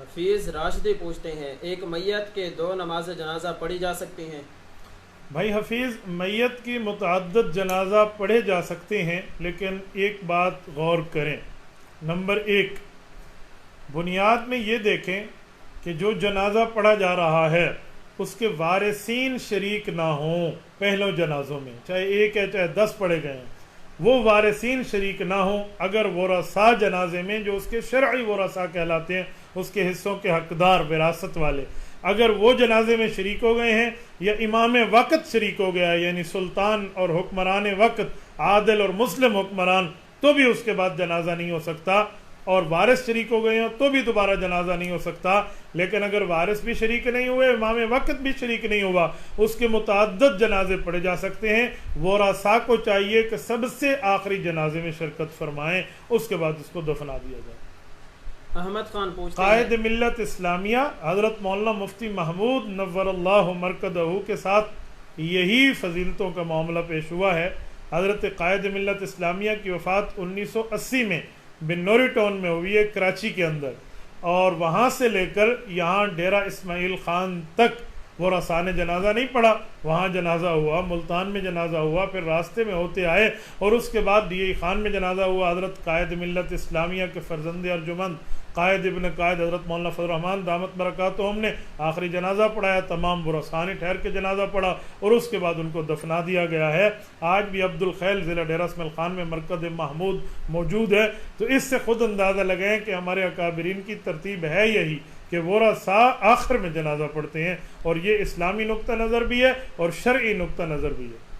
حفیظ راشدی پوچھتے ہیں، ایک میت کے 2 نماز جنازہ پڑھی جا سکتی ہیں؟ بھائی حفیظ، میت کی متعدد جنازہ پڑھے جا سکتے ہیں، لیکن ایک بات غور کریں۔ نمبر 1، بنیاد میں یہ دیکھیں کہ جو جنازہ پڑھا جا رہا ہے اس کے وارثین شریک نہ ہوں۔ پہلوں جنازوں میں چاہے 1 ہے چاہے 10 پڑھے گئے ہیں، وہ وارثین شریک نہ ہوں۔ اگر ورثاء جنازے میں، جو اس کے شرعی ورثاء کہلاتے ہیں، اس کے حصوں کے حقدار، وراثت والے، اگر وہ جنازے میں شریک ہو گئے ہیں یا امام وقت شریک ہو گیا ہے، یعنی سلطان اور حکمران وقت، عادل اور مسلم حکمران، تو بھی اس کے بعد جنازہ نہیں ہو سکتا، اور وارث شریک ہو گئے ہیں تو بھی دوبارہ جنازہ نہیں ہو سکتا۔ لیکن اگر وارث بھی شریک نہیں ہوئے، امام وقت بھی شریک نہیں ہوا، اس کے متعدد جنازے پڑھے جا سکتے ہیں۔ ورثاء کو چاہیے کہ سب سے آخری جنازے میں شرکت فرمائیں، اس کے بعد اس کو دفنا دیا جائے۔ احمد خان پوچھتے ہیں، قائد ملت اسلامیہ حضرت مولانا مفتی محمود نور اللہ مرکزہ کے ساتھ یہی فضیلتوں کا معاملہ پیش ہوا ہے۔ حضرت قائد ملت اسلامیہ کی وفات 1980 میں بنوری ٹاؤن میں ہوئی ہے، کراچی کے اندر، اور وہاں سے لے کر یہاں ڈیرہ اسماعیل خان تک ورثاء نے جنازہ نہیں پڑھا۔ وہاں جنازہ ہوا، ملتان میں جنازہ ہوا، پھر راستے میں ہوتے آئے، اور اس کے بعد ڈی خان میں جنازہ ہوا۔ حضرت قائد ملت اسلامیہ کے فرزند ارجمند قائد ابن قائد حضرت مولانا فضل الرحمان دامت برکاتہم نے آخری جنازہ پڑھایا، تمام ورثاء نے ٹھہر کے جنازہ پڑھا، اور اس کے بعد ان کو دفنا دیا گیا ہے۔ آج بھی عبد الخیل ضلع ڈیرہ اسماعیل خان میں مرکز محمود موجود ہے۔ تو اس سے خود اندازہ لگائیں کہ ہمارے اکابرین کی ترتیب ہے یہی کہ ورثاء آخر میں جنازہ پڑھتے ہیں، اور یہ اسلامی نقطہ نظر بھی ہے اور شرعی نقطہ نظر بھی ہے۔